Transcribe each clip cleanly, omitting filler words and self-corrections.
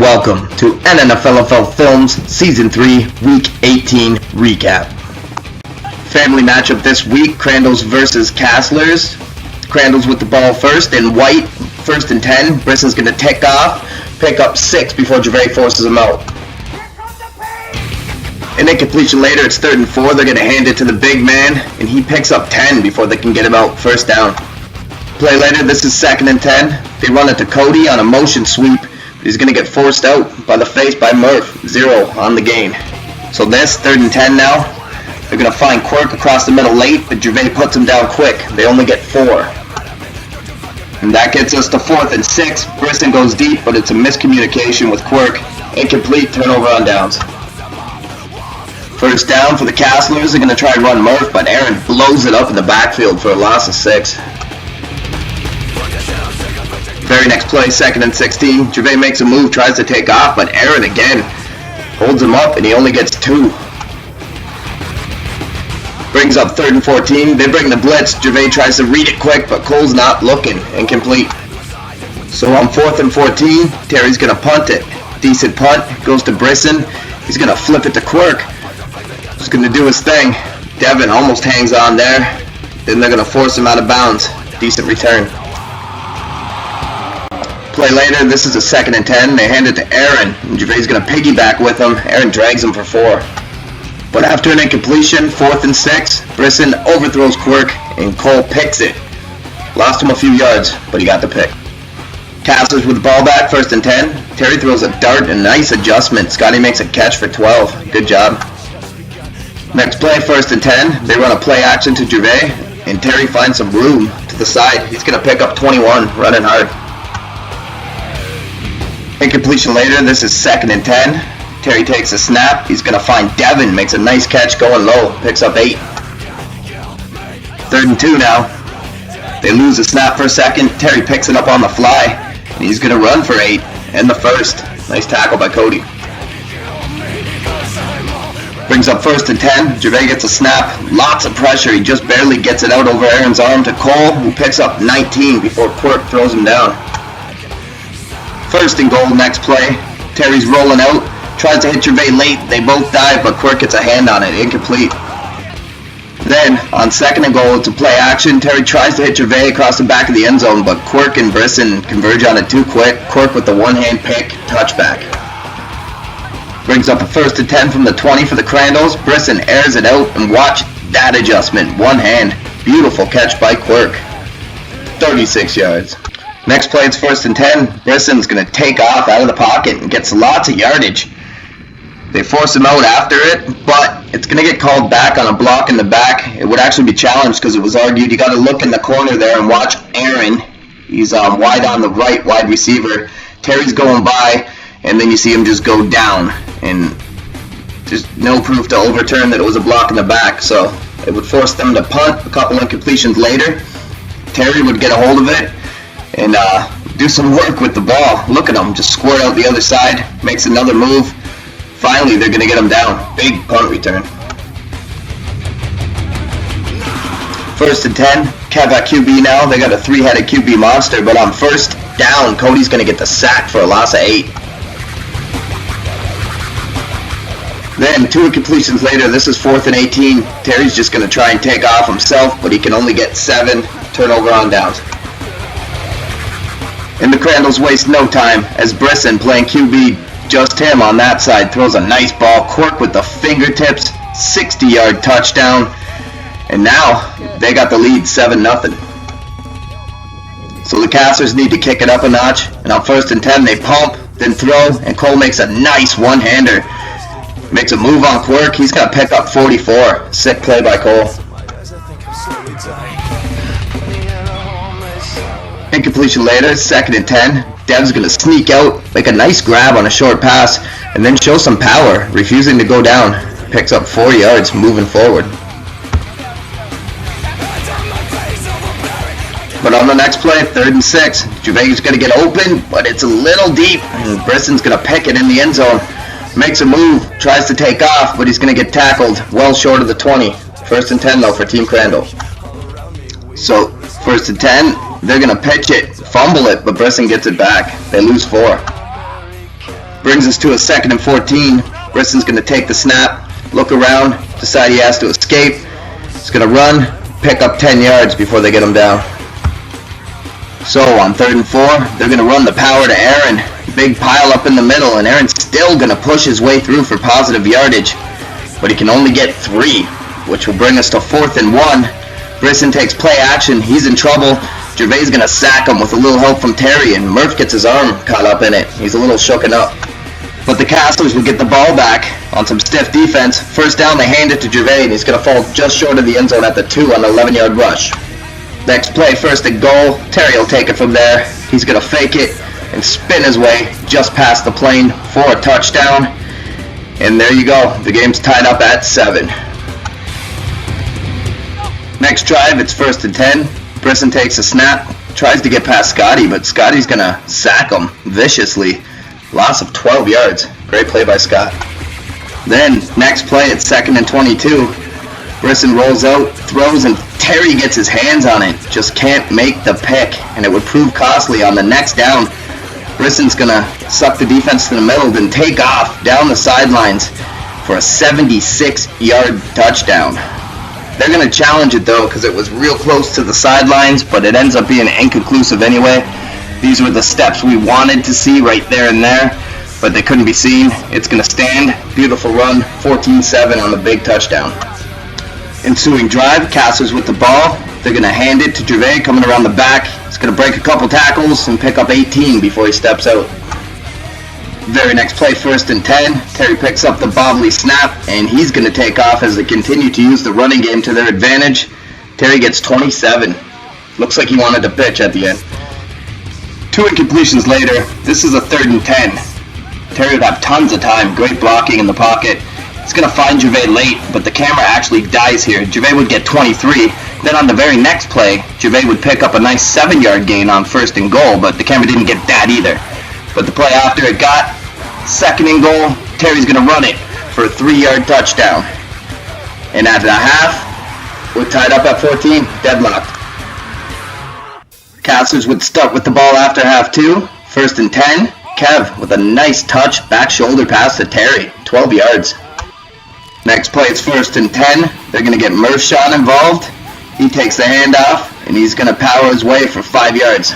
Welcome to NNFLFL Films Season 3 Week 18 Recap. Family matchup this week, Crandalls versus Castlers. Crandalls with the ball first in white, first and 10. Brisson's going to take off, pick up 6 before Gervais forces him out. An incompletion later, it's 3rd and 4. They're going to hand it to the big man, and he picks up 10 before they can get him out, first down. Play later, this is 2nd and 10. They run it to Cody on a motion sweep. He's going to get forced out by the face by Murph. 0 on the gain. So this, 3rd and 10 now. They're going to find Quirk across the middle late, but Gervais puts him down quick. They only get 4. And that gets us to 4th and 6. Brisson goes deep, but it's a miscommunication with Quirk. Incomplete, turnover on downs. First down for the Castlers. They're going to try to run Murph, but Aaron blows it up in the backfield for a loss of 6. Very next play, 2nd and 16. Gervais makes a move, tries to take off, but Aaron again holds him up, and he only gets 2. Brings up 3rd and 14. They bring the blitz. Gervais tries to read it quick, but Cole's not looking. Incomplete. So on 4th and 14, Terry's going to punt it. Decent punt. Goes to Brisson. He's going to flip it to Quirk. He's going to do his thing. Devin almost hangs on there. Then they're going to force him out of bounds. Decent return. Play later, this is a 2nd and 10. They hand it to Aaron, and Gervais is going to piggyback with him. Aaron drags him for 4. But after an incompletion, 4th and 6, Brisson overthrows Quirk, and Cole picks it. Lost him a few yards, but he got the pick. Castlers with the ball back, 1st and 10. Terry throws a dart, and nice adjustment. Scotty makes a catch for 12. Good job. Next play, 1st and 10. They run a play action to Gervais, and Terry finds some room to the side. He's going to pick up 21, running hard. Incompletion later, this is 2nd and 10. Terry takes a snap. He's going to find Devin, makes a nice catch going low, picks up 8. 3rd and 2 now. They lose a snap for a second. Terry picks it up on the fly, and he's going to run for 8 and the first. Nice tackle by Cody. Brings up 1st and 10. Gervais gets a snap. Lots of pressure. He just barely gets it out over Aaron's arm to Cole, who picks up 19 before Quirk throws him down. 1st and goal, next play. Terry's rolling out. Tries to hit Gervais late. They both dive, but Quirk gets a hand on it. Incomplete. Then, on 2nd and goal, it's a play action. Terry tries to hit Gervais across the back of the end zone, but Quirk and Brisson converge on it too quick. Quirk with the one-hand pick, touchback. Brings up a 1st and 10 from the 20 for the Crandalls. Brisson airs it out, and watch that adjustment. One hand. Beautiful catch by Quirk. 36 yards. Next play, it's 1st and 10. Brisson's going to take off out of the pocket and gets lots of yardage. They force him out after it, but it's going to get called back on a block in the back. It would actually be challenged because it was argued. You got to look in the corner there and watch Aaron. He's wide on the right, wide receiver. Terry's going by, and then you see him just go down. And there's no proof to overturn that it was a block in the back, so it would force them to punt. A couple incompletions later, Terry would get a hold of it and do some work with the ball. Look at him, just squirt out the other side, makes another move. Finally, they're going to get him down. Big punt return. 1st and 10. Kev at QB now. They got a 3-headed QB monster, but on 1st down, Cody's going to get the sack for a loss of 8. Then, 2 incompletions later, this is 4th and 18. Terry's just going to try and take off himself, but he can only get 7. Turnover on downs. And the Crandalls waste no time as Brisson, playing QB, just him on that side, throws a nice ball. Quirk with the fingertips, 60-yard touchdown. And now they got the lead 7-0. So the Castlers need to kick it up a notch. And on 1st and 10, they pump, then throw, and Cole makes a nice one-hander. Makes a move on Quirk. He's going to pick up 44. Sick play by Cole. Incompletion later, 2nd and 10. Dev's going to sneak out, make a nice grab on a short pass, and then show some power, refusing to go down. Picks up 4 yards, moving forward. But on the next play, 3rd and 6, Gervais is going to get open, but it's a little deep, and Brisson's going to pick it in the end zone. Makes a move, tries to take off, but he's going to get tackled well short of the 20. 1st and 10 though for Team Crandall. So, 1st and 10, they're going to pitch it, fumble it, but Brisson gets it back. They lose 4. Brings us to a 2nd and 14. Brisson's going to take the snap, look around, decide he has to escape. He's going to run, pick up 10 yards before they get him down. So on 3rd and 4, they're going to run the power to Aaron. Big pile up in the middle, and Aaron's still going to push his way through for positive yardage. But he can only get 3, which will bring us to 4th and 1. Brisson takes play action. He's in trouble. Gervais is going to sack him with a little help from Terry, and Murph gets his arm caught up in it. He's a little shooken up. But the Castlers will get the ball back on some stiff defense. First down, they hand it to Gervais, and he's going to fall just short of the end zone at the 2 on an 11-yard rush. Next play, 1st and goal. Terry will take it from there. He's going to fake it and spin his way just past the plane for a touchdown. And there you go. The game's tied up at 7. Next drive, it's 1st and 10. Brisson takes a snap, tries to get past Scotty, but Scotty's going to sack him viciously. Loss of 12 yards. Great play by Scott. Then, next play, it's 2nd and 22. Brisson rolls out, throws, and Terry gets his hands on it. Just can't make the pick, and it would prove costly on the next down. Brisson's going to suck the defense to the middle, then take off down the sidelines for a 76-yard touchdown. They're going to challenge it, though, because it was real close to the sidelines, but it ends up being inconclusive anyway. These were the steps we wanted to see right there and there, but they couldn't be seen. It's going to stand. Beautiful run, 14-7 on the big touchdown. Ensuing drive, Castlers with the ball. They're going to hand it to Gervais coming around the back. He's going to break a couple tackles and pick up 18 before he steps out. Very next play, 1st and 10. Terry picks up the bobbly snap, and he's going to take off as they continue to use the running game to their advantage. Terry gets 27. Looks like he wanted to pitch at the end. 2 incompletions later, this is a 3rd and 10. Terry would have tons of time, great blocking in the pocket. He's going to find Gervais late, but the camera actually dies here. Gervais would get 23. Then on the very next play, Gervais would pick up a nice 7-yard gain on 1st and goal, but the camera didn't get that either. But the play after it got 2nd and goal, Terry's going to run it for a 3-yard touchdown. And at the half, we're tied up at 14, deadlocked. Castlers would start with the ball after half 2. 1st and 10. Kev with a nice touch, back shoulder pass to Terry, 12 yards. Next play, it's 1st and 10. They're going to get Murph involved. He takes the handoff, and he's going to power his way for 5 yards.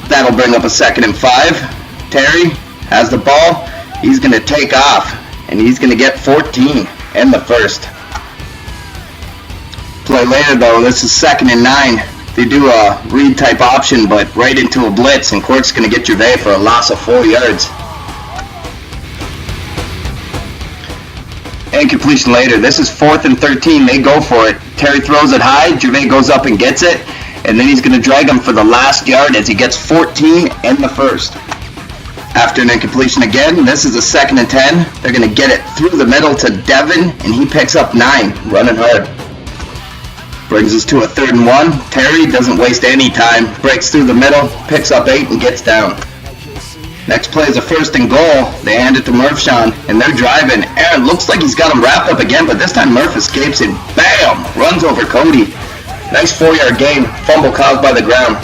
That'll bring up a 2nd and 5. Terry has the ball. He's going to take off, and he's going to get 14 and the first. Play later, though, this is 2nd and 9. They do a read type option, but right into a blitz, and Quirk's going to get Gervais for a loss of 4 yards. Incompletion later. This is 4th and 13. They go for it. Terry throws it high. Gervais goes up and gets it, and then he's going to drag him for the last yard as he gets 14 and the first. After an incompletion again, this is a 2nd and 10. They're going to get it through the middle to Devin, and he picks up 9, running hard. Brings us to a 3rd and 1. Terry doesn't waste any time, breaks through the middle, picks up 8, and gets down. Next play is a 1st and goal. They hand it to Murph, and they're driving. Aaron looks like he's got him wrapped up again, but this time Murph escapes and bam! Runs over Cody. Nice 4-yard gain. Fumble caused by the ground.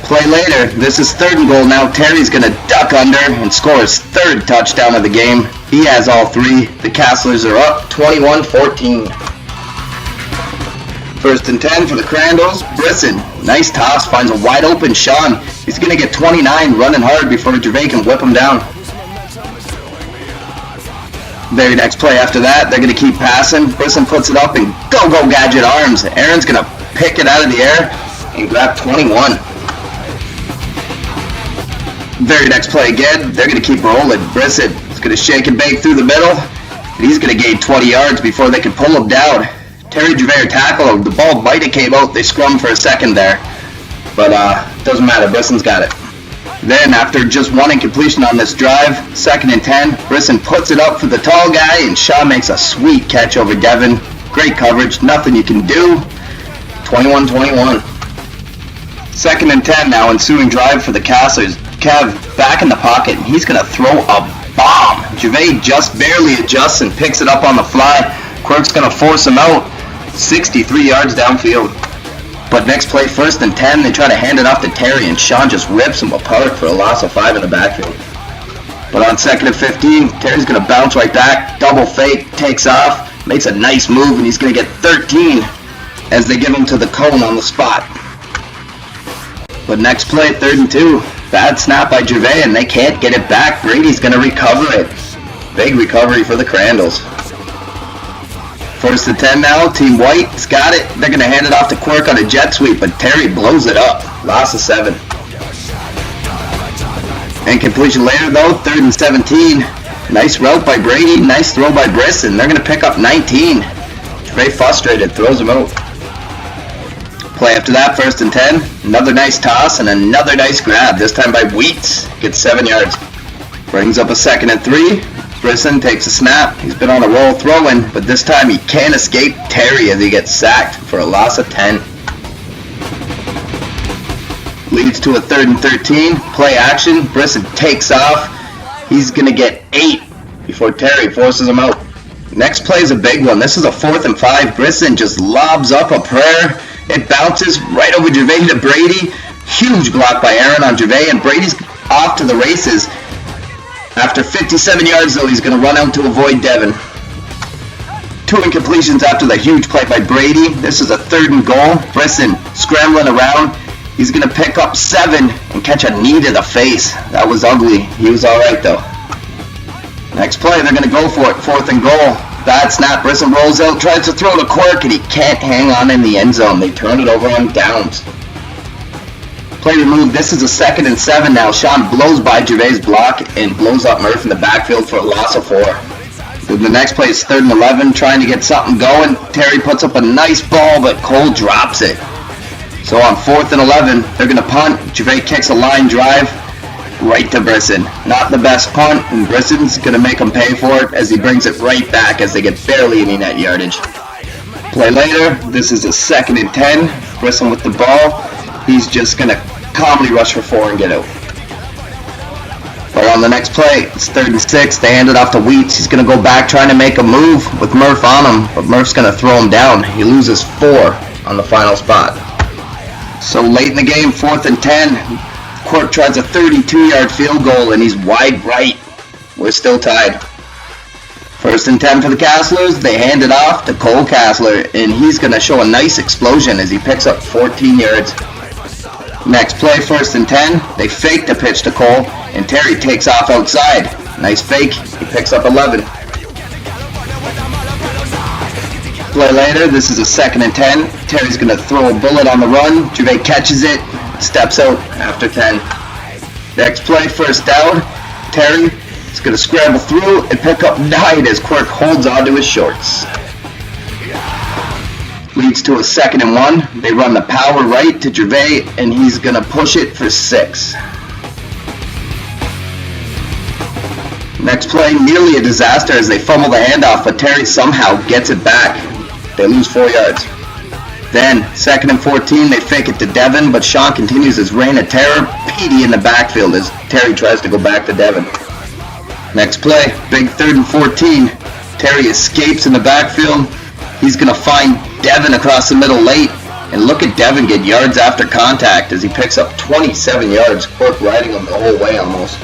Play later. This is 3rd and goal now. Terry's going to duck under and score his 3rd touchdown of the game. He has all 3. The Castlers are up 21-14. 1st and 10 for the Crandalls. Brisson, nice toss, finds a wide open Sean. He's going to get 29 running hard before Gervais can whip him down. Very next play after that, they're going to keep passing. Brisson puts it up and go gadget arms. Aaron's going to pick it out of the air and grab 21. Very next play again, they're going to keep rolling. Brisson is going to shake and bake through the middle, and he's going to gain 20 yards before they can pull him down. Terry Gervais tackle him. The ball might have came out. They scrummed for a second there. But doesn't matter. Brisson's got it. Then, after just 1 incompletion on this drive, 2nd and 10, Brisson puts it up for the tall guy, and Shaw makes a sweet catch over Devin. Great coverage. Nothing you can do. 21-21. 2nd and 10 now. Ensuing drive for the Castlers. Kev back in the pocket, and he's going to throw a bomb. Gervais just barely adjusts and picks it up on the fly. Quirk's going to force him out. 63 yards downfield. But next play, 1st and 10, they try to hand it off to Terry, and Sean just rips him apart for a loss of 5 in the backfield. But on 2nd and 15, Terry's going to bounce right back, double fake, takes off, makes a nice move, and he's going to get 13 as they give him to the cone on the spot. But next play, 3rd and 2, bad snap by Gervais, and they can't get it back. Brady's going to recover it. Big recovery for the Crandalls. 1st and 10 now, Team White's got it. They're going to hand it off to Quirk on a jet sweep, but Terry blows it up. Loss of 7. Incompletion later though, 3rd and 17. Nice route by Brady, nice throw by Brisson. They're going to pick up 19. Very frustrated, throws him out. Play after that, 1st and 10. Another nice toss and another nice grab, this time by Wheats. Gets 7 yards. Brings up a 2nd and 3. Brisson takes a snap. He's been on a roll throwing, but this time he can't escape Terry as he gets sacked for a loss of 10. Leads to a 3rd and 13. Play action. Brisson takes off. He's going to get 8 before Terry forces him out. Next play is a big one. This is a 4th and 5. Brisson just lobs up a prayer. It bounces right over Gervais to Brady. Huge block by Aaron on Gervais, and Brady's off to the races. After 57 yards, though, he's going to run out to avoid Devin. 2 incompletions after the huge play by Brady. This is a 3rd and goal. Brisson scrambling around. He's going to pick up 7 and catch a knee to the face. That was ugly. He was all right, though. Next play, they're going to go for it. 4th and goal. Bad snap. Brisson rolls out, tries to throw to Quirk, and he can't hang on in the end zone. They turn it over on downs. Play removed. This is a 2nd and 7 now. Sean blows by Gervais' block and blows up Murph in the backfield for a loss of 4. The next play is 3rd and 11, trying to get something going. Terry puts up a nice ball, but Cole drops it. So on 4th and 11, they're going to punt. Gervais kicks a line drive right to Brisson. Not the best punt, and Brisson's going to make him pay for it as he brings it right back as they get barely any net yardage. Play later, this is a 2nd and 10. Brisson with the ball. He's just going to calmly rush for 4 and get out. But on the next play, it's 3rd and 6. They hand it off to Wheats. He's going to go back trying to make a move with Murph on him, but Murph's going to throw him down. He loses 4 on the final spot. So late in the game, 4th and 10. Quirk tries a 32-yard field goal, and he's wide right. We're still tied. 1st and 10 for the Castlers. They hand it off to Cole Castler, and he's going to show a nice explosion as he picks up 14 yards. Next play, 1st and 10. They fake the pitch to Cole, and Terry takes off outside. Nice fake. He picks up 11. Play later, this is a 2nd and 10. Terry's going to throw a bullet on the run. Gervais catches it, steps out after 10. Next play, 1st down. Terry is going to scramble through and pick up 9 as Quirk holds onto his shorts. Leads to a 2nd and 1. They run the power right to Gervais, and he's going to push it for 6. Next play, nearly a disaster as they fumble the handoff, but Terry somehow gets it back. They lose 4 yards. Then, 2nd and 14, they fake it to Devin, but Sean continues his reign of terror. Petey in the backfield as Terry tries to go back to Devin. Next play, big 3rd and 14. Terry escapes in the backfield. He's going to find Devin across the middle late. And look at Devin get yards after contact as he picks up 27 yards. Quirk riding him the whole way almost.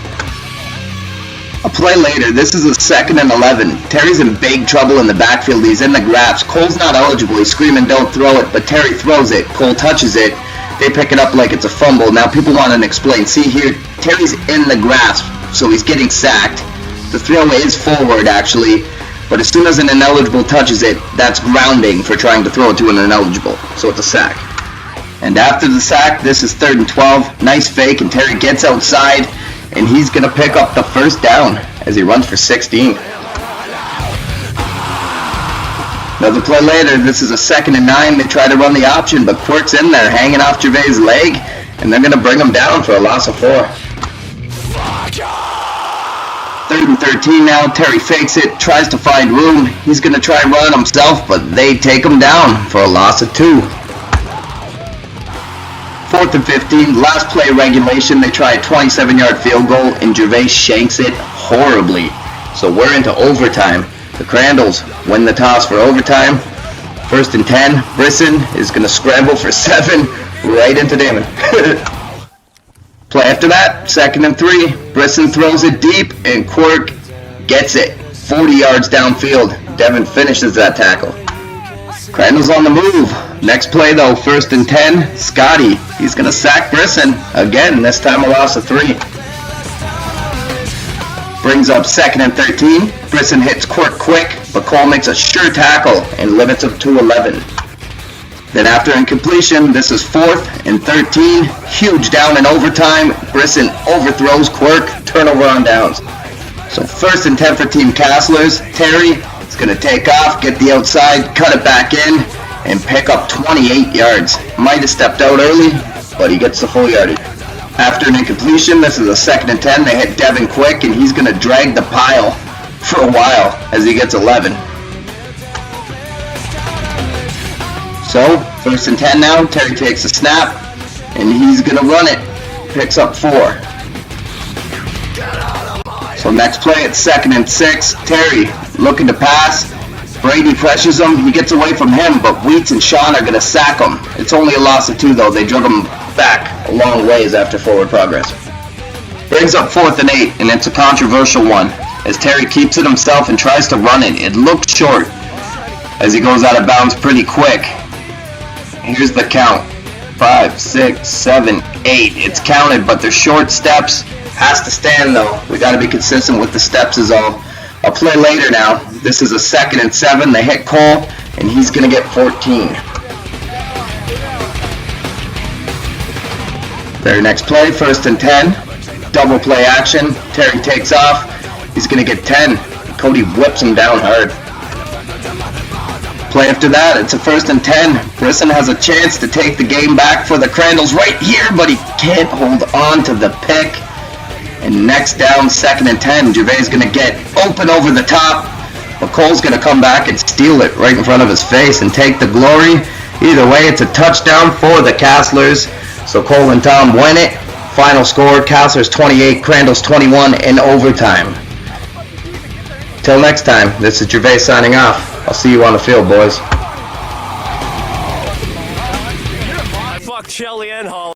A play later, this is a 2nd and 11. Terry's in big trouble in the backfield. He's in the grasp. Cole's not eligible. He's screaming, don't throw it, but Terry throws it. Cole touches it. They pick it up like it's a fumble. Now people want to explain. See here, Terry's in the grasp, so he's getting sacked. The throw is forward, actually, but as soon as an ineligible touches it, that's grounding for trying to throw it to an ineligible, so it's a sack. And after the sack, this is 3rd and 12. Nice fake, and Terry gets outside, and he's going to pick up the 1st down as he runs for 16. Another play later, this is a 2nd and 9. They try to run the option, but Quirk's in there hanging off Gervais' leg, and they're going to bring him down for a loss of 4. 3rd and 13 now. Terry fakes it, tries to find room. He's going to try and run himself, but they take him down for a loss of 2. 4th and 15, last play regulation. They try a 27-yard field goal, and Gervais shanks it horribly. So we're into overtime. The Crandalls win the toss for overtime. First and 10, Brisson is going to scramble for 7 right into Damon. Play after that, 2nd and 3, Brisson throws it deep and Quirk gets it 40 yards downfield. Devin finishes that tackle. Crandall's on the move. Next play though, 1st and 10, Scotty, he's going to sack Brisson. Again, this time a loss of 3. Brings up 2nd and 13, Brisson hits Quirk quick, but Cole makes a sure tackle and limits him to 11. Then after incompletion, this is 4th and 13, huge down in overtime, Brisson overthrows Quirk, turnover on downs. So 1st and 10 for Team Castlers, Terry is going to take off, get the outside, cut it back in, and pick up 28 yards. Might have stepped out early, but he gets the full yardage. After an incompletion, this is a 2nd and 10, they hit Devin quick, and he's going to drag the pile for a while as he gets 11. So, 1st and 10 now, Terry takes a snap, and he's going to run it, picks up 4. So next play, it's 2nd and 6, Terry looking to pass, Brady pressures him, he gets away from him, but Wheats and Sean are going to sack him. It's only a loss of 2 though, they drug him back a long ways after forward progress. Brings up 4th and 8, and it's a controversial one, as Terry keeps it himself and tries to run it. It looks short, as he goes out of bounds pretty quick. Here's the count, 5, 6, 7, 8, it's counted, but they're short steps, has to stand though. We got to be consistent with the steps is all. I'll play later now. This is a 2nd and 7, they hit Cole, and he's going to get 14. Their next play, 1st and 10, double play action, Terry takes off, he's going to get 10, Cody whips him down hard. Play after that, it's a 1st and 10, Brisson has a chance to take the game back for the Crandalls right here, but he can't hold on to the pick. And next down, 2nd and 10, Gervais is going to get open over the top, but Cole's going to come back and steal it right in front of his face and take the glory. Either way, it's a touchdown for the Castlers. So Cole and Tom win it. Final score, Castlers 28, Crandalls 21 in overtime. Till next time, this is Gervais signing off. I'll see you on the field, boys. Fuck Shelly and Hall.